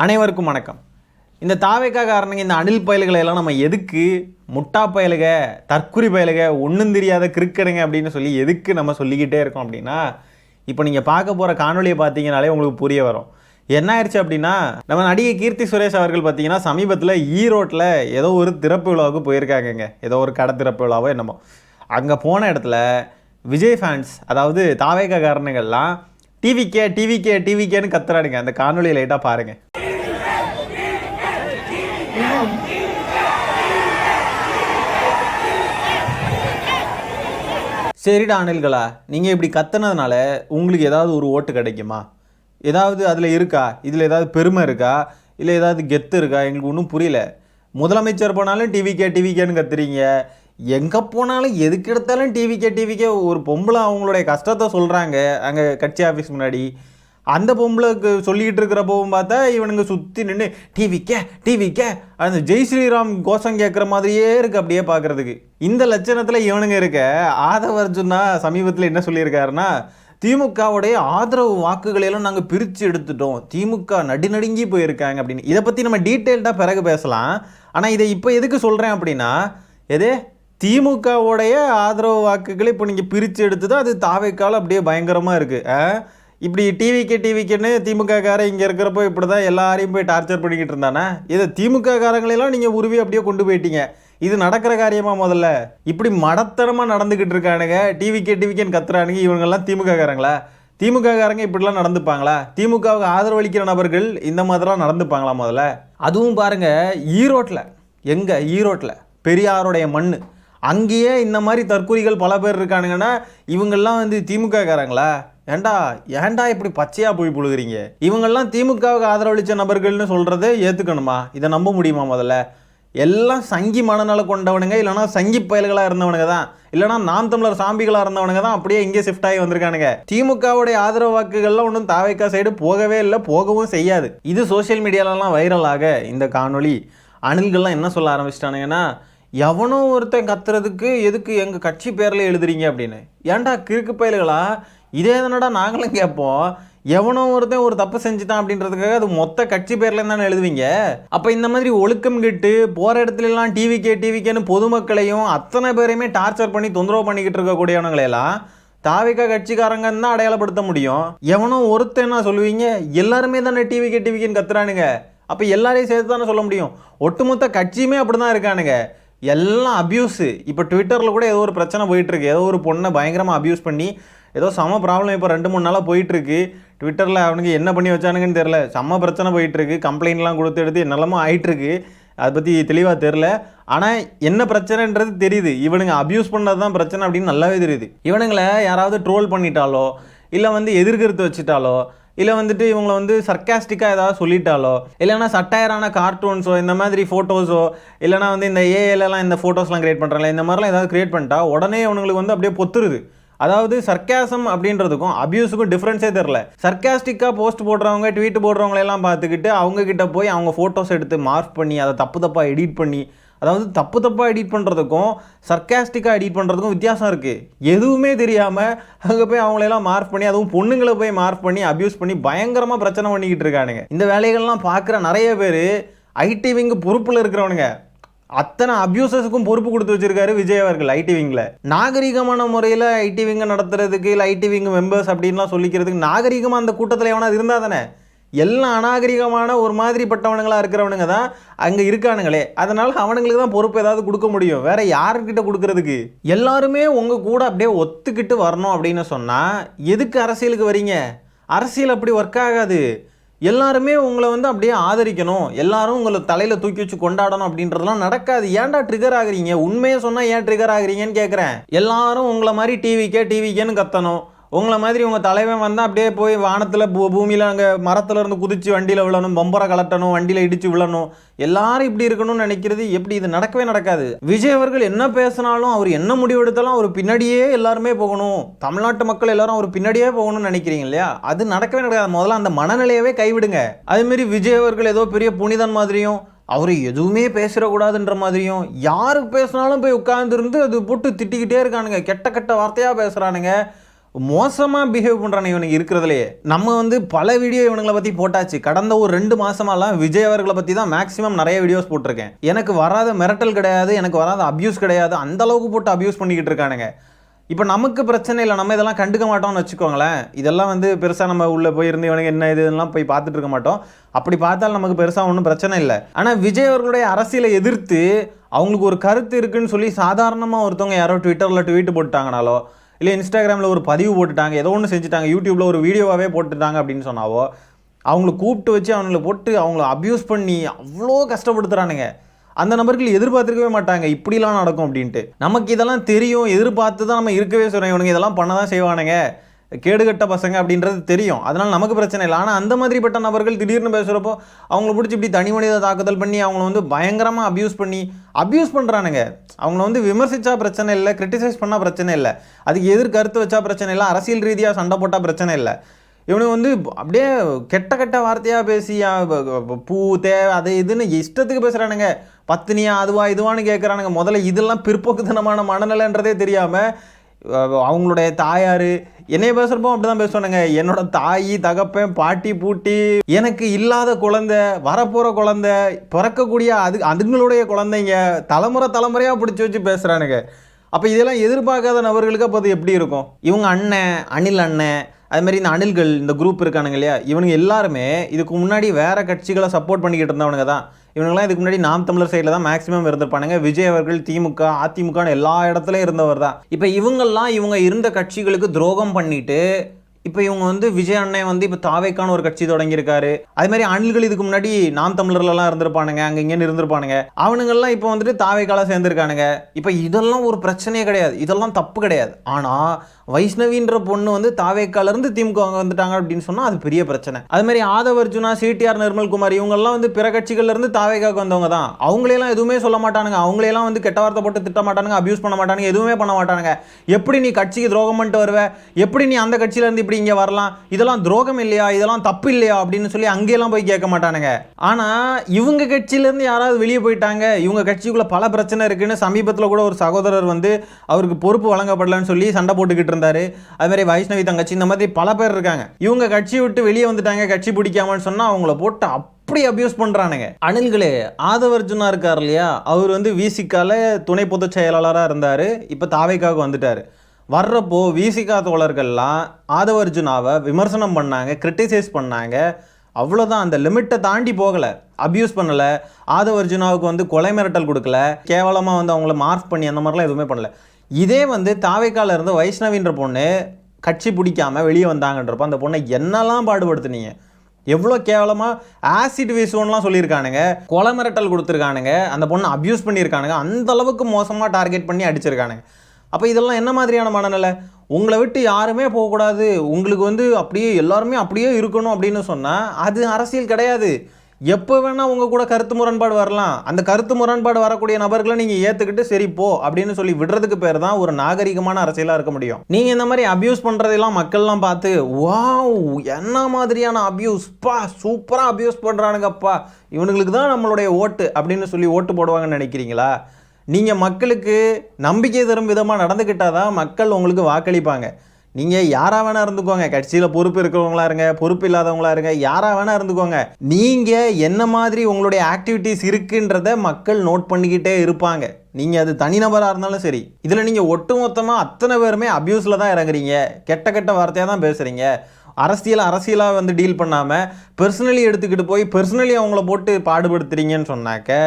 அனைவருக்கும் வணக்கம். இந்த தாவேக்கா காரணங்க இந்த அணில் பயல்களை எல்லாம் நம்ம எதுக்கு முட்டா பயலுக, தற்குறி பயலுக, ஒன்றும் தெரியாத கிறுக்கடுங்க அப்படின்னு சொல்லி எதுக்கு நம்ம சொல்லிக்கிட்டே இருக்கோம் அப்படின்னா, இப்போ நீங்கள் பார்க்க போகிற காணொலியை பார்த்தீங்கனாலே உங்களுக்கு புரிய வரும். என்ன ஆயிடுச்சு அப்படின்னா, நம்ம நடிகை கீர்த்தி சுரேஷ் அவர்கள் பார்த்தீங்கன்னா சமீபத்தில் ஈரோட்டில் ஏதோ ஒரு திறப்பு விழாவுக்கு போயிருக்காங்கங்க. ஏதோ ஒரு கடை திறப்பு விழாவோ என்னமோ. அங்கே போன இடத்துல விஜய் ஃபேன்ஸ், அதாவது தாவேக்கா காரணங்கள்லாம் டிவிக்கேன்னு கத்துறாடுங்க. அந்த காணொலியை லைட்டாக பாருங்கள். சரிடா அணில்களா, நீங்கள் இப்படி கத்துனதுனால உங்களுக்கு ஏதாவது ஒரு ஓட்டு கிடைக்குமா? ஏதாவது அதில் இருக்கா? இதில் ஏதாவது பெருமை இருக்கா? இல்லை ஏதாவது கெத்து இருக்கா? எங்களுக்கு ஒன்றும் புரியல. முதலமைச்சர் போனாலும் டிவிக்கேன்னு கத்துறீங்க. எங்கே போனாலும் எதுக்கு எடுத்தாலும் டிவிக்கே. ஒரு பொம்பளை அவங்களுடைய கஷ்டத்தை சொல்கிறாங்க அங்கே கட்சி ஆஃபீஸ் முன்னாடி. அந்த பொம்பளைக்கு சொல்லிக்கிட்டு இருக்கிறப்பவும் பார்த்தா இவனுங்க சுற்றி நின்று டிவிக்கே அந்த ஜெய் ஸ்ரீராம் கோஷம் கேட்குற மாதிரியே இருக்குது அப்படியே பார்க்குறதுக்கு. இந்த லட்சணத்தில் இவனுங்க இருக்க. ஆதவ அர்ஜுனா சமீபத்தில் என்ன சொல்லியிருக்காருன்னா, திமுகவுடைய ஆதரவு வாக்குகளையெல்லாம் நாங்கள் பிரித்து எடுத்துட்டோம், திமுக நடுங்கி போயிருக்காங்க அப்படின்னு. இதை பற்றி நம்ம டீட்டெயில்டாக பிறகு பேசலாம். ஆனால் இதை இப்போ எதுக்கு சொல்கிறேன் அப்படின்னா, திமுகவுடைய ஆதரவு வாக்குகளை இப்போ நீங்கள் பிரித்து எடுத்து தான் அது தாவேக்கால அப்படியே பயங்கரமாக இருக்குது. இப்படி டிவிக்கேன்னு திமுககாரன் இங்கே இருக்கிறப்போ இப்படி தான் எல்லாரையும் போய் டார்ச்சர் பண்ணிக்கிட்டு இருந்தானே. இதை திமுக காரங்களெல்லாம் நீங்கள் உருவி அப்படியே கொண்டு போயிட்டீங்க. இது நடக்கிற காரியமாக? முதல்ல இப்படி மடத்தனமாக நடந்துக்கிட்டு இருக்கானுங்க. டிவிக்கேன்னு கத்துறானுங்க. இவங்கெல்லாம் திமுக காரங்களா? திமுக காரங்க இப்படிலாம் நடந்துப்பாங்களா? திமுகவுக்கு ஆதரவு அளிக்கிற நபர்கள் இந்த மாதிரிலாம் நடந்துப்பாங்களா? முதல்ல அதுவும் பாருங்கள், ஈரோட்டில் பெரியாருடைய மண், அங்கேயே இந்த மாதிரி தற்கொலைகள் பல பேர் இருக்கானுங்கன்னா இவங்கெல்லாம் திமுக காரங்களா? ஏண்டா இப்படி பச்சையாக போய் புழுகிறீங்க? இவங்கெல்லாம் திமுகவுக்கு ஆதரவளித்த நபர்கள்னு சொல்கிறத ஏற்றுக்கணுமா? இதை நம்ப முடியுமா? முதல்ல எல்லாம் சங்கி மனநல கொண்டவனுங்க, இல்லைனா சங்கி பயல்களாக இருந்தவனுங்க தான், இல்லைனா நாம் தமிழர் சாம்பிகளாக இருந்தவனுங்க தான் அப்படியே இங்கே ஷிஃப்ட் ஆகி வந்திருக்கானுங்க. திமுகவுடைய ஆதரவு வாக்குகள்லாம் ஒன்றும் தாவேக்கா சைடு போகவே இல்லை, போகவும் செய்யாது. இது சோசியல் மீடியாலலாம் வைரலாக இந்த காணொலி அணில்கள்லாம் என்ன சொல்ல ஆரம்பிச்சிட்டானுங்கன்னா, எவனோ ஒருத்தன் கத்துறதுக்கு எதுக்கு எங்கள் கட்சி பேரில் எழுதுறீங்க அப்படின்னு. ஏன்டா கிறுக்கு பயல்களா, இதே தானடா நாங்களும் கேட்போம். எவனோ ஒருத்தன் ஒரு தப்பு செஞ்சுட்டான் அப்படின்றதுக்காக அது மொத்த கட்சி பேர்ல தானே எழுதுவீங்க. அப்போ இந்த மாதிரி ஒழுக்கம் கிட்டு போகிற இடத்துலலாம் டிவிக்கேன்னு பொதுமக்களையும் அத்தனை பேரையுமே டார்ச்சர் பண்ணி தொந்தரவு பண்ணிக்கிட்டு இருக்கக்கூடியவங்களையெல்லாம் தாவேக்கா கட்சிக்காரங்கன்னு தான் அடையாளப்படுத்த முடியும். எவனோ ஒருத்தன் சொல்லுவீங்க, எல்லாருமே தானே டிவிக்கேன்னு கத்துறானுங்க. அப்போ எல்லாரையும் சேர்த்து தானே சொல்ல முடியும். ஒட்டுமொத்த கட்சியுமே அப்படி தான் இருக்கானுங்க. எல்லாம் அப்யூஸு. இப்போ ட்விட்டரில் கூட ஏதோ ஒரு பிரச்சனை போயிட்டுருக்கு. ஏதோ ஒரு பொண்ணை பயங்கரமாக அப்யூஸ் பண்ணி ஏதோ செம ப்ராப்ளம் இப்போ 2-3 நாளாக போயிட்டுருக்கு. ட்விட்டரில் அவனுக்கு என்ன பண்ணி வச்சானுங்கன்னு தெரில. செம்ம பிரச்சனை போயிட்டுருக்கு. கம்ப்ளைண்ட்லாம் கொடுத்து எடுத்து என்னெல்லாமோ ஆகிட்டுருக்கு. அதை பற்றி தெளிவாக தெரில. ஆனால் என்ன பிரச்சனைன்றது தெரியுது. இவனுங்க அப்யூஸ் பண்ணது தான் பிரச்சனை அப்படின்னு நல்லாவே தெரியுது. இவனுங்களை யாராவது ட்ரோல் பண்ணிட்டாலோ, இல்லை எதிர்கருத்து வச்சுட்டாலோ, இல்லை இவங்களை சர்க்காஸ்டிக்காக ஏதாவது சொல்லிட்டாலோ, இல்லைனா சட்டையரான கார்ட்டூன்ஸோ இந்த மாதிரி ஃபோட்டோஸோ, இல்லைனா இந்த ஏஐலலாம் இந்த ஃபோட்டோஸ்லாம் க்ரியேட் பண்ணுறாங்களே, இந்த மாதிரிலாம் ஏதாவது க்ரியேட் பண்ணிட்டா உடனே அவங்களுக்கு அப்படியே பொத்துருது. அதாவது சர்க்காசம் அப்படின்றதுக்கும் அபியூஸுக்கும் டிஃப்ரென்ஸே தெரில. சர்க்காஸ்டிக்காக போஸ்ட் போடுறவங்க, ட்வீட் போடுறவங்களெல்லாம் பார்த்துக்கிட்டு அவங்கக்கிட்ட போய் அவங்க ஃபோட்டோஸ் எடுத்து மார்க் பண்ணி அதை தப்பாக எடிட் பண்ணி, அதாவது தப்பாக எடிட் பண்ணுறதுக்கும் சர்க்காஸ்டிக்காக எடிட் பண்ணுறதுக்கும் வித்தியாசம் இருக்குது. எதுவுமே தெரியாமல் அங்கே போய் அவங்களெல்லாம் மார்க் பண்ணி, அதுவும் பொண்ணுங்களை போய் மார்க் பண்ணி அப்யூஸ் பண்ணி பயங்கரமாக பிரச்சனை பண்ணிக்கிட்டு இருக்கானுங்க. இந்த வேலைகள்லாம் பார்க்குற நிறைய பேர் ஐடி விங்கு பொறுப்பில் இருக்கிறவனுங்க. அத்தனை அப்யூசஸுக்கும் பொறுப்பு கொடுத்து வச்சிருக்காரு விஜய் அவர்கள் ஐடி விங்கில். நாகரிகமான முறையில் ஐடி விங்கை நடத்துறதுக்கு, இல்லை ஐடி விங்கு மெம்பர்ஸ் அப்படின்லாம் சொல்லிக்கிறதுக்கு நாகரிகமாக அந்த கூட்டத்தில் எவனா இருந்தால் தானே. எல்லாம் அநாகரிகமான ஒரு மாதிரிப்பட்டவனுங்களாக இருக்கிறவனுங்க தான் அங்கே இருக்கானுங்களே. அதனால் அவனுங்களுக்கு தான் பொறுப்பு ஏதாவது கொடுக்க முடியும். வேற யாருக்கிட்ட கொடுக்கறதுக்கு? எல்லாருமே உங்கள் கூட அப்படியே ஒத்துக்கிட்டு வரணும் அப்படின்னு சொன்னால் எதுக்கு அரசியலுக்கு வரீங்க? அரசியல் அப்படி ஒர்க் ஆகாது. எல்லாருமே உங்களை அப்படியே ஆதரிக்கணும், எல்லாரும் உங்களை தலையில் தூக்கி வச்சு கொண்டாடணும் அப்படின்றதெல்லாம் நடக்காது. ஏன்டா ட்ரிகர் ஆகுறீங்க? உண்மையை சொன்னால் ஏன் ட்ரிகர் ஆகுறீங்கன்னு கேட்குறேன். எல்லாரும் உங்களை மாதிரி டிவிக்கேன்னு கத்தணும். உங்களை மாதிரி உங்கள் தலைவன் வந்தால் அப்படியே போய் வானத்தில் பூமியில் அங்கே மரத்தில் இருந்து குதிச்சு வண்டியில் விழணும், பம்பரை கலட்டணும், வண்டியில் இடித்து விழணும், எல்லாரும் இப்படி இருக்கணும்னு நினைக்கிறது எப்படி? இது நடக்கவே நடக்காது. விஜய் அவர்கள் என்ன பேசினாலும், அவர் என்ன முடிவு எடுத்தாலும் அவர் பின்னாடியே எல்லாருமே போகணும், தமிழ்நாட்டு மக்கள் எல்லாரும் அவர் பின்னாடியே போகணும்னு நினைக்கிறீங்க இல்லையா? அது நடக்கவே நடக்காது. முதல்ல அந்த மனநிலையவே கைவிடுங்க. அதேமாரி விஜய் அவர்கள் ஏதோ பெரிய புனிதன் மாதிரியும், அவர் எதுவுமே பேசிடக்கூடாதுன்ற மாதிரியும், யாருக்கு பேசினாலும் போய் உட்கார்ந்துருந்து அது போட்டு திட்டிக்கிட்டே இருக்கானுங்க. கெட்ட வார்த்தையாக பேசுகிறானுங்க. மோசமாக பிஹேவ் பண்ணுறானே இவனுக்கு இருக்கிறதுலையே. நம்ம வந்து பல வீடியோ இவனுங்களை பற்றி போட்டாச்சு. கடந்த ஒரு 2 மாதமாலாம் விஜய் அவர்களை பற்றி தான் மேக்ஸிமம் நிறைய வீடியோஸ் போட்டிருக்கேன். எனக்கு வராத மிரட்டல் கிடையாது, எனக்கு வராத அப்யூஸ் கிடையாது, அந்த அளவுக்கு போட்டு அப்யூஸ் பண்ணிக்கிட்டு இருக்கானுங்க. இப்போ நமக்கு பிரச்சனை இல்லை, நம்ம இதெல்லாம் கண்டுக்க மாட்டோம்னு வச்சுக்கோங்களேன். இதெல்லாம் வந்து பெருசாக நம்ம உள்ளே போயிருந்து இவனுக்கு என்ன இதெல்லாம் போய் பார்த்துட்டு இருக்க மாட்டோம். அப்படி பார்த்தாலும் நமக்கு பெருசாக ஒன்றும் பிரச்சனை இல்லை. ஆனால் விஜய் அவர்களுடைய அரசியலை எதிர்த்து அவங்களுக்கு ஒரு கருத்து இருக்குன்னு சொல்லி சாதாரணமாக ஒருத்தவங்க யாரோ ட்விட்டரில் ட்வீட் போட்டாங்கனாலோ, இல்லை இன்ஸ்டாகிராமில் ஒரு பதிவு போட்டுட்டாங்க, ஏதோ ஒன்று செஞ்சுட்டாங்க, யூடியூப்பில் ஒரு வீடியோவாகவே போட்டுட்டாங்க அப்படின்னு சொன்னாவோ, அவங்கள கூப்பிட்டு வச்சு அவங்கள போட்டு அவங்கள அப்யூஸ் பண்ணி அவ்வளோ கஷ்டப்படுத்துகிறானுங்க. அந்த நபர்கள் எதிர்பார்த்துருக்கவே மாட்டாங்க இப்படிலாம் நடக்கும் அப்படின்ட்டு. நமக்கு இதெல்லாம் தெரியும், எதிர்பார்த்து தான் நம்ம இருக்கவே சொல்கிறோம். இவனுங்க இதெல்லாம் பண்ண தான் செய்வானுங்க, கேடுகட்ட பசங்க அப்படின்றது தெரியும். அதனால் நமக்கு பிரச்சனை இல்லை. ஆனால் அந்த மாதிரிப்பட்ட நபர்கள் திடீர்னு பேசுகிறப்போ அவங்கள பிடிச்சி இப்படி தனி மனித தாக்குதல் பண்ணி அவங்கள வந்து பயங்கரமாக அப்யூஸ் பண்ணுறானுங்க. அவங்கள வந்து விமர்சித்தா பிரச்சனை இல்லை, கிரிட்டிசைஸ் பண்ணால் பிரச்சனை இல்லை, அதுக்கு எதிர்கருத்து வச்சா பிரச்சனை இல்லை, அரசியல் ரீதியாக சண்டை போட்டால் பிரச்சனை இல்லை. இவனுக்கு வந்து அப்படியே கெட்ட வார்த்தையாக பேசி பூ அது இதுன்னு இஷ்டத்துக்கு பேசுகிறானுங்க. பத்தினியா அதுவா இதுவான்னு கேட்குறானுங்க. முதல்ல இதெல்லாம் பிற்போக்குத்தனமான மனநிலைன்றதே தெரியாமல் அவங்களுடைய தாயார் என்னைய பேசுகிறப்போ அப்படி தான் பேசுவானுங்க. என்னோட தாய் தகப்பன் பாட்டி பூட்டி எனக்கு இல்லாத குழந்தை, வரப்போகிற குழந்தை, பிறக்கக்கூடிய அதுங்களுடைய குழந்தைங்க தலைமுறையாக பிடிச்சி வச்சு பேசுகிறானுங்க. அப்போ இதெல்லாம் எதிர்பார்க்காத நபர்களுக்கு அப்போ அது எப்படி இருக்கும்? இவங்க அனில் அண்ணன் அதுமாதிரி இந்த அணில்கள் இந்த குரூப் இருக்கானுங்க இல்லையா, இவனுங்க எல்லாருமே இதுக்கு முன்னாடி வேறு கட்சிகளை சப்போர்ட் பண்ணிக்கிட்டு இருந்தவனுங்க தான். இவனுங்களாம் இதுக்கு முன்னாடி நாம் தமிழர் சைடில் தான் மேக்ஸிமம் இருந்திருப்பானுங்க. விஜய் அவர்கள் திமுக அதிமுகன்னு எல்லா இடத்துலையும் இருந்தவர் தான். இப்போ இவங்க இருந்த கட்சிகளுக்கு துரோகம் பண்ணிட்டு இப்போ இவங்க வந்து விஜய் அண்ணன் வந்து இப்போ தாவேக்கான ஒரு கட்சி தொடங்கியிருக்காரு. அது மாதிரி அணில்கள் இதுக்கு முன்னாடி நாம் தமிழர்லாம் இருந்திருப்பானுங்க, அங்கே இங்கேன்னு இருந்திருப்பானுங்க. அவனுங்கள்லாம் இப்போ வந்துட்டு தாவேக்கால சேர்ந்துருக்கானுங்க. இப்போ இதெல்லாம் ஒரு பிரச்சனையே கிடையாது, இதெல்லாம் தப்பு கிடையாது. ஆனால் வைஷ்ணவின்ற பொண்ணு வந்து தாவேக்காலேருந்து திமுக வந்துட்டாங்க அப்படின்னு சொன்னால் அது பெரிய பிரச்சனை. அது மாதிரி ஆதவ அர்ஜுனா, சிடிஆர் நிர்மல்குமார் இவங்கெல்லாம் வந்து பிற கட்சிகள்லேருந்து தாவேக்காவுக்கு வந்தவங்க தான். அவங்களையெல்லாம் எதுவுமே சொல்ல மாட்டானுங்க, அவங்களையெல்லாம் வந்து கெட்ட வார்த்தை போட்டு திட்ட மாட்டானுங்க, அபியூஸ் பண்ண மாட்டானுங்க, எதுவுமே பண்ண மாட்டானுங்க. எப்படி நீ கட்சிக்கு துரோகம் பண்ணிட்டு வருவ, எப்படி நீ அந்த கட்சியிலேருந்து இப்படி இங்கே வரலாம், இதெல்லாம் துரோகம் இல்லையா, இதெல்லாம் தப்பு இல்லையா அப்படின்னு சொல்லி அங்கேயெல்லாம் போய் கேட்க மாட்டானுங்க. ஆனால் இவங்க கட்சியிலேருந்து யாராவது வெளியே போயிட்டாங்க, இவங்க கட்சிக்குள்ளே பல பிரச்சனை இருக்குன்னு சமீபத்தில் கூட ஒரு சகோதரர் வந்து அவருக்கு பொறுப்பு வழங்கப்படலன்னு சொல்லி சண்டை போட்டுக்கிட்டு இருந்தாரு. அது மாதிரி வைஷ்ணவி தங்கச்சி இந்த மாதிரி பல பேர் இருக்காங்க. இவங்க கட்சி விட்டு வெளியே வந்துட்டாங்க, கட்சி பிடிக்காமன்னு சொன்னா அவங்கள போட்டு அப்படி அபியூஸ் பண்றானுங்க. அணில்களே ஆதவ அர்ஜுனா இருக்கார் இல்லையா, அவர் வந்து விசிகால துணை பொதுச் செயலாளராக இருந்தாரு, இப்போ தாவேக்காக வந்துட்டாரு. வர்றப்போ விசிகா தோழர்கள்லாம் ஆதவ அர்ஜுனாவை விமர்சனம் பண்ணாங்க, கிரிட்டிசைஸ் பண்ணாங்க. அவ்வளோதான், அந்த லிமிட்டை தாண்டி போகலை, அப்யூஸ் பண்ணலை. ஆதவ அர்ஜுனாவுக்கு வந்து கொலை மிரட்டல் கொடுக்கல, கேவலமாக வந்து அவங்கள மார்க் பண்ணி அந்த மாதிரிலாம் எதுவுமே பண்ணல. இதே வந்து தாவேக்கால இருந்து வைஷ்ணவின்ற பொண்ணு கட்சி பிடிக்காமல் வெளியே வந்தாங்கன்றப்போ அந்த பொண்ணை என்னெல்லாம் பாடுபடுத்துனீங்க, எவ்வளோ கேவலமாக ஆசிட் வீசுவோன்னுலாம் சொல்லியிருக்கானுங்க, கொலை மிரட்டல் கொடுத்துருக்கானுங்க, அந்த பொண்ணை அப்யூஸ் பண்ணியிருக்கானுங்க, அந்த அளவுக்கு மோசமாக டார்கெட் பண்ணி அடிச்சிருக்கானுங்க. அப்போ இதெல்லாம் என்ன மாதிரியான மனநிலை? உங்களை விட்டு யாருமே போகக்கூடாது, உங்களுக்கு வந்து அப்படியே எல்லாருமே அப்படியே இருக்கணும் அப்படின்னு சொன்னால் அது அரசியல் கிடையாது. எப்போ வேணால் உங்கள் கூட கருத்து முரண்பாடு வரலாம். அந்த கருத்து முரண்பாடு வரக்கூடிய நபர்களை நீங்கள் ஏற்றுக்கிட்டு சரி போ அப்படின்னு சொல்லி விடுறதுக்கு பேர் தான் ஒரு நாகரிகமான அரசியலாக இருக்க முடியும். நீங்கள் இந்த மாதிரி அப்யூஸ் பண்ணுறதெல்லாம் மக்கள்லாம் பார்த்து வாவ் என்ன மாதிரியான அப்யூஸ் பா, சூப்பராக அப்யூஸ் பண்ணுறானுங்கப்பா, இவனுங்களுக்கு தான் நம்மளுடைய ஓட்டு அப்படின்னு சொல்லி ஓட்டு போடுவாங்கன்னு நினைக்கிறீங்களா? நீங்கள் மக்களுக்கு நம்பிக்கை தரும் விதமாக நடந்துக்கிட்டால் தான் மக்கள் உங்களுக்கு வாக்களிப்பாங்க. நீங்கள் யாராக வேணா இருந்துக்கோங்க, கட்சியில் பொறுப்பு இருக்கிறவங்களா இருங்க, பொறுப்பு இல்லாதவங்களா இருங்க, யாராக வேணா இருந்துக்கோங்க, நீங்கள் என்ன மாதிரி உங்களுடைய ஆக்டிவிட்டீஸ் இருக்குன்றத மக்கள் நோட் பண்ணிக்கிட்டே இருப்பாங்க. நீங்கள் அது தனிநபராக இருந்தாலும் சரி. இதில் நீங்கள் ஒட்டுமொத்தமாக அத்தனை பேருமே அப்யூஸில் தான் இறங்குறீங்க, கெட்ட வார்த்தையாக தான் பேசுகிறீங்க. அரசியலாக வந்து டீல் பண்ணாமல் பர்சனலி எடுத்துக்கிட்டு போய் பர்சனலி அவங்கள போட்டு பாடுபடுத்துறீங்கன்னு சொன்னாக்க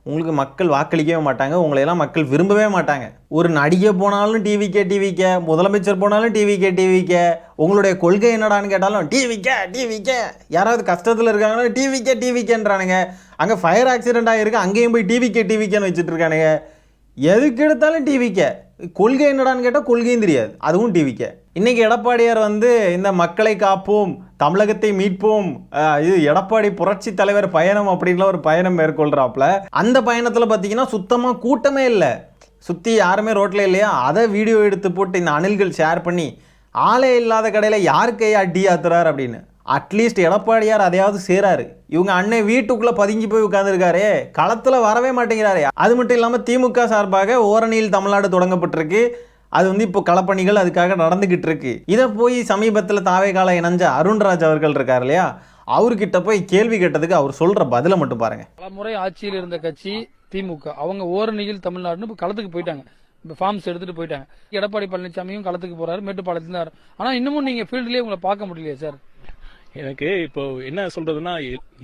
உங்களுக்கு மக்கள் வாக்களிக்கவே மாட்டாங்க, உங்களையெல்லாம் மக்கள் விரும்பவே மாட்டாங்க. ஒரு நடிகை போனாலும் டிவிக்கே, முதலமைச்சர் போனாலும் டிவிக்கே, உங்களுடைய கொள்கை என்னடான்னு கேட்டாலும் டிவிக்கே, யாராவது கஷ்டத்தில் இருக்காங்கன்னா டிவிக்கேன்றானுங்க. அங்கே ஃபயர் ஆக்சிடென்ட் ஆகிருக்கு, அங்கேயும் போய் டிவிக்கேன்னு வச்சுட்டு இருக்கானுங்க. எதுக்கு எடுத்தாலும் டிவிக்கே. கொள்கை என்னடான்னு கேட்டால் கொள்கையும் தெரியாது, அதுவும் டிவிக்கே. இன்னைக்கு எடப்பாடியார் வந்து இந்த மக்களை காப்போம், தமிழகத்தை மீட்போம், இது எடப்பாடி புரட்சி தலைவர் பயணம் அப்படின்ல ஒரு பயணம் மேற்கொள்றாப்புல. அந்த பயணத்தில் பார்த்தீங்கன்னா சுத்தமாக கூட்டமே இல்லை, சுற்றி யாருமே ரோட்டில் இல்லையா. அதை வீடியோ எடுத்து போட்டு இந்த அணில்கள் ஷேர் பண்ணி ஆளே இல்லாத கடையில் யாருக்கையா டீ ஆத்துறாரு அப்படின்னு. அட்லீஸ்ட் எடப்பாடியார் அதையாவது சேராரு. இவங்க அண்ணன் வீட்டுக்குள்ளே பதுங்கி போய் உட்காந்துருக்காரு, களத்தில் வரவே மாட்டேங்கிறாரு. அது மட்டும் இல்லாமல் திமுக சார்பாக ஓரணியில் தமிழ்நாடு தொடங்கப்பட்டிருக்கு. அது வந்து இப்போ களப்பணிகள் அதுக்காக நடந்துகிட்டு இருக்கு. இதை போய் சமீபத்தில் தாவேகால இணைஞ்ச அருண்ராஜ் அவர்கள் இருக்கார் இல்லையா, அவர்கிட்ட போய் கேள்வி கேட்டதுக்கு அவர் சொல்ற பதில மட்டும் பாருங்க. பல முறை ஆட்சியில் இருந்த கட்சி திமுக, அவங்க ஓரணியில் தமிழ்நாடுன்னு இப்போ களத்துக்கு போயிட்டாங்க, இப்போ ஃபார்ம்ஸ் எடுத்துட்டு போயிட்டாங்க. எடப்பாடி பழனிசாமியும் களத்துக்கு போறாரு, மேட்டுப்பாளையத்துல. ஆனா இன்னமும் நீங்க ஃபீல்ட்லயே உங்களை பார்க்க முடியலையே சார்? எனக்கு இப்போ என்ன சொல்றதுன்னா,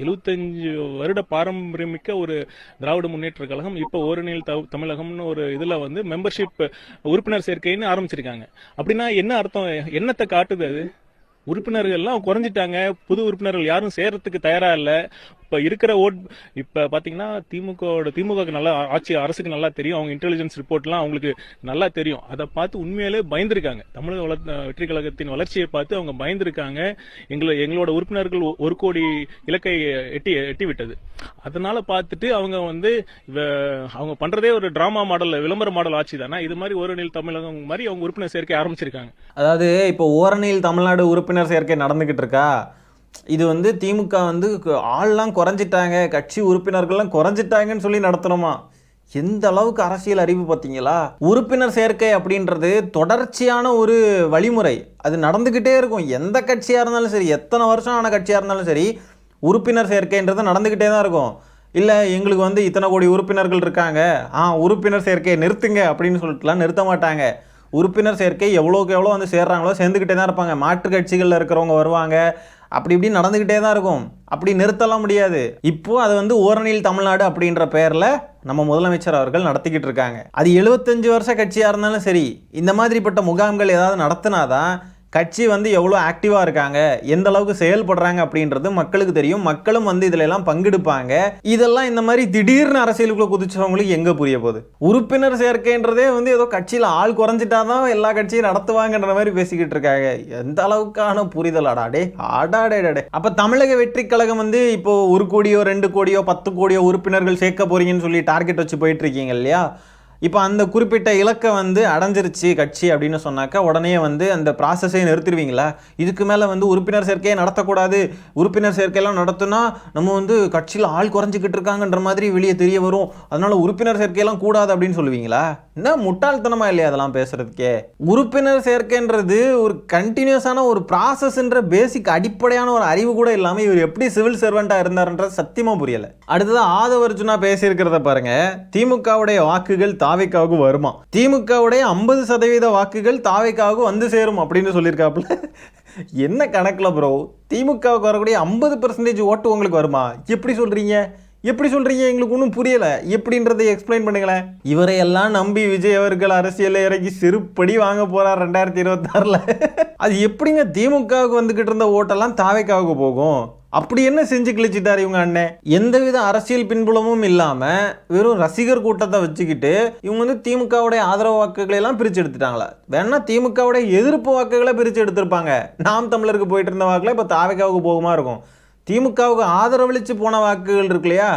75 வருட பாரம்பரியமிக்க ஒரு திராவிட முன்னேற்ற கழகம் இப்போ ஓரணியில் தமிழகம்னு ஒரு இதுல வந்து மெம்பர்ஷிப் உறுப்பினர் சேர்க்கைன்னு ஆரம்பிச்சிருக்காங்க. அப்படின்னா என்ன அர்த்தம், என்னத்தை காட்டுது? அது உறுப்பினர்கள் எல்லாம் குறைஞ்சிட்டாங்க, புது உறுப்பினர்கள் யாரும் சேர்றதுக்கு தயாரா இல்ல. இப்ப இருக்கிற இப்ப பாத்தீங்கன்னா திமுக நல்லா ஆட்சி அரசுக்கு நல்லா தெரியும், அவங்க இன்டெலிஜென்ஸ் ரிப்போர்ட்லாம் அவங்களுக்கு நல்லா தெரியும். அதை பார்த்து உண்மையிலே பயந்துருக்காங்க. தமிழக வெற்றி கழகத்தின் வளர்ச்சியை பார்த்து அவங்க பயந்துருக்காங்க. எங்களோட உறுப்பினர்கள் 1 கோடி இலக்கை எட்டி விட்டது. அதனால பார்த்துட்டு அவங்க வந்து அவங்க பண்றதே ஒரு டிராமா மாடல், விளம்பர மாடல் ஆட்சி தானே. இது மாதிரி ஓரணியில் தமிழகம் மாதிரி அவங்க உறுப்பினர் சேர்க்கை ஆரம்பிச்சிருக்காங்க. அதாவது இப்போ ஓரணியில் தமிழ்நாடு உறுப்பினர் சேர்க்கை நடந்துகிட்டு இருக்கா, இது வந்து திமுக வந்து ஆள்லாம் குறைஞ்சிட்டாங்க, கட்சி உறுப்பினர்கள்லாம் குறைஞ்சிட்டாங்கன்னு சொல்லி நடத்தணுமா? எந்த அளவுக்கு அரசியல் அறிவு பார்த்தீங்களா? உறுப்பினர் சேர்க்கை அப்படின்றது தொடர்ச்சியான ஒரு வழிமுறை, அது நடந்துக்கிட்டே இருக்கும். எந்த கட்சியாக இருந்தாலும் சரி, எத்தனை வருஷம் ஆன கட்சியாக இருந்தாலும் சரி, உறுப்பினர் சேர்க்கைன்றது நடந்துக்கிட்டே தான் இருக்கும். இல்லை எங்களுக்கு வந்து இத்தனை கோடி உறுப்பினர்கள் இருக்காங்க, உறுப்பினர் சேர்க்கையை நிறுத்துங்க அப்படின்னு சொல்லிட்டுலாம் நிறுத்த மாட்டாங்க. உறுப்பினர் சேர்க்கை எவ்வளோக்கு எவ்வளோ வந்து சேர்றாங்களோ சேர்ந்துக்கிட்டே தான் இருப்பாங்க. மாற்று கட்சிகளில் இருக்கிறவங்க வருவாங்க, அப்படி இப்படி நடந்துக்கிட்டே தான் இருக்கும். அப்படி நிறுத்தலாம் முடியாது. இப்போ அது வந்து ஓரணியில் தமிழ்நாடு அப்படின்ற பெயரில் நம்ம முதலமைச்சர் அவர்கள் நடத்திக்கிட்டு இருக்காங்க. அது 75 வருஷ கட்சியாக இருந்தாலும் சரி, இந்த மாதிரிப்பட்ட முகாம்கள் ஏதாவது நடத்தினாதான் கட்சி வந்து எவ்வளோ ஆக்டிவாக இருக்காங்க, எந்த அளவுக்கு செயல்படுறாங்க அப்படின்றது மக்களுக்கு தெரியும். மக்களும் வந்து இதில் எல்லாம் பங்கெடுப்பாங்க. இதெல்லாம் இந்த மாதிரி திடீர்னு அரசியலுக்குள்ள குதிச்சவங்களுக்கு எங்கே புரிய போகுது? உறுப்பினர் சேர்க்கைன்றதே வந்து ஏதோ கட்சியில் ஆள் குறைஞ்சிட்டாதான் எல்லா கட்சியும் நடத்துவாங்கன்ற மாதிரி பேசிக்கிட்டு இருக்காங்க. எந்த அளவுக்கான புரிதல் ஆடாடே. அப்போ தமிழக வெற்றி கழகம் வந்து இப்போ 1 கோடியோ 2 கோடியோ 10 கோடியோ உறுப்பினர்கள் சேர்க்க போறீங்கன்னு சொல்லி டார்கெட் வச்சு போயிட்டு இருக்கீங்க இல்லையா? இப்போ அந்த குறிப்பிட்ட இலக்கை வந்து அடைஞ்சிருச்சு கட்சி அப்படின்னு சொன்னாக்கா உடனே வந்து அந்த ப்ராசஸை நிறுத்திடுவீங்களா? இதுக்கு மேலே வந்து உறுப்பினர் சேர்க்கையை நடத்தக்கூடாது, உறுப்பினர் சேர்க்கையெல்லாம் நடத்தினா நம்ம வந்து கட்சியில் ஆள் குறைஞ்சிக்கிட்டு இருக்காங்கன்ற மாதிரி வெளியே தெரிய வரும், அதனால உறுப்பினர் சேர்க்கையெல்லாம் கூடாது அப்படின்னு சொல்லுவீங்களா? என்ன முட்டாள்தனமா இல்லையா அதெல்லாம் பேசுறதுக்கே? உறுப்பினர் சேர்க்கைன்றது ஒரு கண்டினியூஸான ஒரு ப்ராசஸ்ன்ற பேசிக் அடிப்படையான ஒரு அறிவு கூட இல்லாமல் இவர் எப்படி சிவில் சர்வெண்ட்டாக இருந்தாருன்றது சத்தியமாக புரியலை. அடுத்தது ஆதவர்ஜுனா பேசியிருக்கிறத பாருங்க. திமுகவுடைய வாக்குகள் தாவேக்காவுக்கு வருமா, திமுகவுடைய 50% வாக்குகள் தாவேக்காவுக்கு வந்து சேரும் அப்படின்னு சொல்லியிருக்காப்புல. என்ன கணக்கில் ப்ரோ? திமுகவுக்கு வரக்கூடிய 50% ஓட்டு உங்களுக்கு வருமா? எப்படி சொல்றீங்க? எங்களுக்கு ஒன்றும் புரியலை. எப்படின்றதை எக்ஸ்பிளைன் பண்ணுங்களேன். இவரையெல்லாம் நம்பி விஜய் அவர்கள் அரசியலில் இறங்கி செருப்படி வாங்க போறார் 2026. அது எப்படிங்க திமுகவுக்கு வந்துகிட்டு இருந்த ஓட்டெல்லாம் தாவேக்காவுக்கு போகும்? அப்படி என்ன செஞ்சு கிழிச்சிட்டார் இவங்க அண்ணன்? எந்தவித அரசியல் பின்புலமும் இல்லாம வெறும் ரசிகர் கூட்டத்தை வச்சுக்கிட்டு இவங்க வந்து திமுகவுடைய ஆதரவு வாக்குகளை எல்லாம் பிரிச்சு எடுத்துட்டாங்களா? வேணா திமுகவுடைய எதிர்ப்பு வாக்குகளை பிரிச்சு எடுத்திருப்பாங்க. நாம் தமிழருக்கு போயிட்டு இருந்த வாக்குல இப்ப தாவேக்காவுக்கு போகுமா இருக்கும். திமுகவுக்கு ஆதரவளிச்சு போன வாக்குகள் இருக்கு இல்லையா,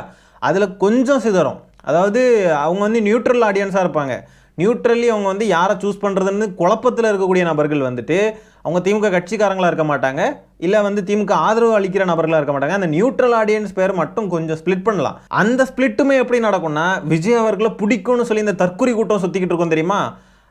அதில் கொஞ்சம் சிதறும். அதாவது அவங்க வந்து நியூட்ரல் ஆடியன்ஸாக இருப்பாங்க. நியூட்ரலி அவங்க வந்து யாரை சூஸ் பண்ணுறதுன்னு குழப்பத்தில் இருக்கக்கூடிய நபர்கள் வந்துட்டு அவங்க திமுக கட்சிக்காரங்களாக இருக்க மாட்டாங்க, இல்லை வந்து திமுக ஆதரவு அளிக்கிற நபர்களாக இருக்க மாட்டாங்க. அந்த நியூட்ரல் ஆடியன்ஸ் பேர் மட்டும் கொஞ்சம் ஸ்பிளிட் பண்ணலாம். அந்த ஸ்பிளிட்டுமே எப்படி நடக்கும்னா, விஜய் அவர்களை பிடிக்கும்னு சொல்லி இந்த தற்குறி கூட்டம் சுற்றிக்கிட்டு இருக்கோம் தெரியுமா,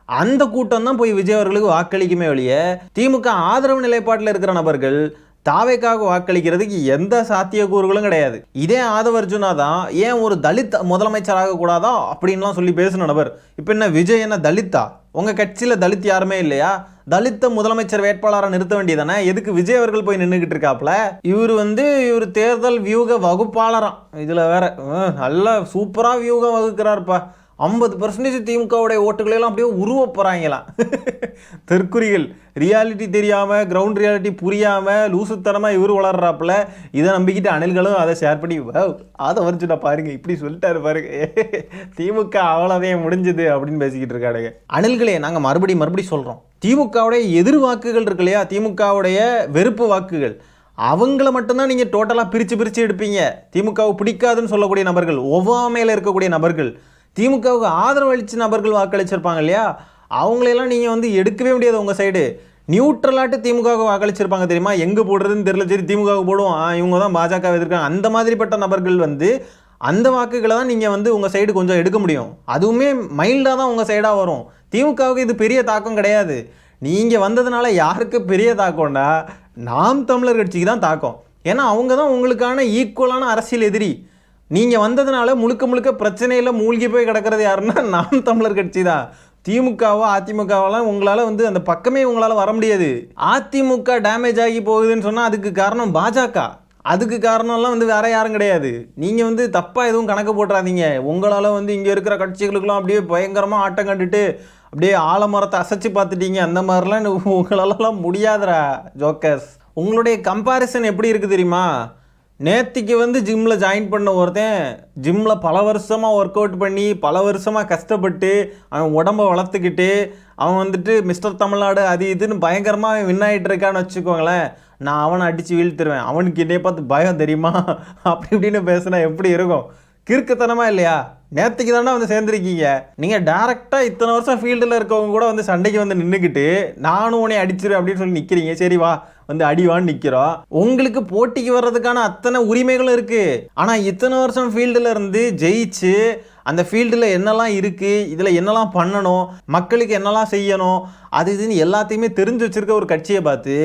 அந்த கூட்டம் தான் போய் விஜய் அவர்களுக்கு வாக்களிக்குமே ஒழிய திமுக ஆதரவு நிலைப்பாட்டில் இருக்கிற நபர்கள் தாவேக்காக வாக்களிக்கிறதுக்கு எந்த சாத்தியக்கூறுகளும் கிடையாது. இதே ஆதவர்ஜுனா தான் ஏன் ஒரு தலித் முதலமைச்சராக கூடாதா அப்படின்லாம் சொல்லி பேசின நபர். இப்போ என்ன விஜய் என்ன தலித்தா? உங்கள் கட்சியில் தலித் யாருமே இல்லையா? தலித்த முதலமைச்சர் வேட்பாளராக நிறுத்த வேண்டியதானே? எதுக்கு விஜய் அவர்கள் போய் நின்றுக்கிட்டு இருக்காப்புல? இவர் தேர்தல் வியூக வகுப்பாளராம். இதில் வேற நல்லா சூப்பராக வியூகம் வகுக்கிறார்ப்பா. 50% திமுகவுடைய ஓட்டுகளெல்லாம் அப்படியே உருவ போகிறாங்களாம். தெற்குறிகள் ரியாலிட்டி தெரியாமல், கிரவுண்ட் ரியாலிட்டி புரியாமல் லூசுத்தனமாக இவர் வளர்றாப்புல. இதை நம்பிக்கிட்டு அணில்களும் அதை ஷேர் பண்ணி அதை வரைச்சுட்டா பாருங்க, இப்படி சொல்லிட்டாரு பாருங்க, திமுக அவ்வளோதையும் முடிஞ்சுது அப்படின்னு பேசிக்கிட்டு இருக்காடுங்க. அணில்களே, நாங்கள் மறுபடியும் சொல்கிறோம், திமுகவுடைய எதிர் வாக்குகள் இருக்கு இல்லையா, திமுகவுடைய வெறுப்பு வாக்குகள், அவங்கள மட்டும்தான் நீங்கள் டோட்டலாக பிரித்து எடுப்பீங்க. திமுகவை பிடிக்காதுன்னு சொல்லக்கூடிய நபர்கள், ஒவ்வாமையில் இருக்கக்கூடிய நபர்கள், திமுகவுக்கு ஆதரவு அளித்த நபர்கள் வாக்களிச்சிருப்பாங்க இல்லையா, அவங்களெல்லாம் நீங்கள் வந்து எடுக்கவே முடியாது. உங்கள் சைடு நியூட்ரலாட்டு திமுகவுக்கு வாக்களிச்சிருப்பாங்க தெரியுமா, எங்கே போடுறதுன்னு தெரியல, சரி திமுகவுக்கு போடுவோம், இவங்க தான் பாஜக எதிர்க்காங்க, அந்த மாதிரிப்பட்ட நபர்கள் வந்து அந்த வாக்குகளை தான் நீங்கள் வந்து உங்கள் சைடு கொஞ்சம் எடுக்க முடியும். அதுவுமே மைல்டாக தான் உங்கள் சைடாக வரும். திமுகவுக்கு இது பெரிய தாக்கம் கிடையாது. நீங்கள் வந்ததுனால யாருக்கு பெரிய தாக்கம்னா நாம் தமிழர் கட்சிக்கு தான் தாக்கம். ஏன்னா அவங்க தான் உங்களுக்கான ஈக்குவலான அரசியல் எதிரி. நீங்கள் வந்ததுனால முழுக்க முழுக்க பிரச்சனையில் மூழ்கி போய் கிடக்கிறது யாருன்னா நாம் தமிழர் கட்சி தான். திமுகவோ அதிமுகவெல்லாம் உங்களால் வந்து அந்த பக்கமே உங்களால் வர முடியாது. அதிமுக டேமேஜ் ஆகி போகுதுன்னு சொன்னால் அதுக்கு காரணம் பாஜக. அதுக்கு காரணம்லாம் வந்து வேற யாரும் கிடையாது. நீங்கள் வந்து தப்பாக எதுவும் கணக்கு போட்டுறாதீங்க. உங்களால் வந்து இங்கே இருக்கிற கட்சிகளுக்கெல்லாம் அப்படியே பயங்கரமாக ஆட்டம் கண்டுட்டு அப்படியே ஆலமரத்தை அசைச்சு பார்த்துட்டீங்க. அந்த மாதிரிலாம் உங்களாலலாம் முடியாதுடா ஜோக்கர்ஸ். உங்களுடைய கம்பேரிசன் எப்படி இருக்குது தெரியுமா? நேத்திக்கு வந்து ஜிம்மில் ஜாயின் பண்ண ஒருத்தன் ஜிம்மில் பல வருஷமாக ஒர்க் அவுட் பண்ணி பல வருஷமாக கஷ்டப்பட்டு அவன் உடம்பை வளர்த்துக்கிட்டு அவன் வந்துட்டு மிஸ்டர் தமிழ்நாடு அது இதுன்னு பயங்கரமாக வின் ஆகிட்டு இருக்கான்னு வச்சுக்கோங்களேன். நான் அவனை அடித்து வீழ்த்துருவேன். அவனுக்கு என்னைய பார்த்து பயம் தெரியுமா அப்படி இப்படின்னு பேசுனா எப்படி இருக்கும்? கிறுக்குத்தனமா இல்லையா? நேற்றுக்கு தானே வந்து சேர்ந்துருக்கீங்க. நீங்கள் டேரெக்டாக இத்தனை வருஷம் ஃபீல்டில் இருக்கவங்க கூட வந்து சண்டைக்கு வந்து நின்றுக்கிட்டு நானும் உன்னை அடிச்சிரு அப்படின்னு சொல்லி நிற்கிறீங்க. சரி வா வந்து அடிவான்னு நிற்கிறோம். உங்களுக்கு போட்டிக்கு வர்றதுக்கான அத்தனை உரிமைகளும் இருக்குது. ஆனால் இத்தனை வருஷம் ஃபீல்டில் இருந்து ஜெயிச்சு அந்த ஃபீல்டில் என்னெல்லாம் இருக்குது, இதில் என்னெல்லாம் பண்ணணும், மக்களுக்கு என்னெல்லாம் செய்யணும், அது இதுன்னு எல்லாத்தையுமே தெரிஞ்சு வச்சுருக்க ஒரு கட்சியை பார்த்து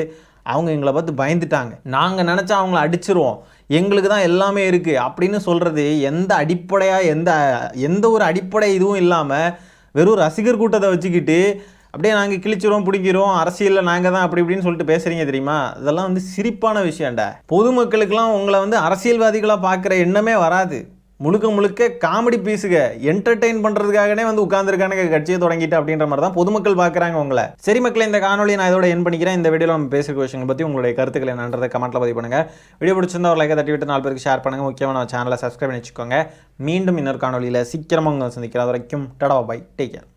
அவங்க எங்களை பார்த்து பயந்துட்டாங்க. நாங்கள் நினச்சா அவங்கள அடிச்சிருவோம், எங்களுக்கு தான் எல்லாமே இருக்குது அப்படின்னு சொல்கிறது எந்த அடிப்படையாக எந்த ஒரு அடிப்படை இதுவும் இல்லாமல் வெறும் ரசிகர் கூட்டத்தை வச்சுக்கிட்டு அப்படியே நாங்கள் கிழிச்சிரும் பிடிக்கிறோம் அரசியலில் நாங்கள் தான் அப்படி இப்படின்னு சொல்லிட்டு பேசுகிறீங்க தெரியுமா? இதெல்லாம் வந்து சிரிப்பான விஷயம்டா. பொதுமக்களுக்கெல்லாம் உங்களை வந்து அரசியல்வாதிகளாக பார்க்குற எண்ணமே வராது. முழுக்க முழுக்க காமெடி பீஸுக என்டர்டெயின் பண்ணுறதுக்காகவே வந்து உட்காந்துருக்கானுங்க கட்சியை தொடங்கிட்டு அப்படின்ற மாதிரி தான் பொதுமக்கள் பார்க்குறாங்க உங்களை. சரி மக்களே, இந்த காணொலியை நான் இதோட என் பண்ணிக்கிறேன். இந்த வீடியோவில் நம்ம பேசுகிற விஷயங்களை பற்றி உங்களுடைய கருத்துக்களை என்னன்றதை கமெண்ட்டில் பதிவு பண்ணுங்கள். வீடியோ பிடிச்சிருந்தா ஒரு லைக்கை தட்டி விட்டு 4 பேருக்கு ஷேர் பண்ணுங்கள். முக்கியமாக நம்ம சேனலை சப்ஸ்கிரைப் பண்ணி வச்சுக்கோங்க. மீண்டும் இன்னொரு காணொலியில் சீக்கிரமாக உங்களை சந்திக்கிறேன். அது வரைக்கும் டடா பாய், டேக் கேர்.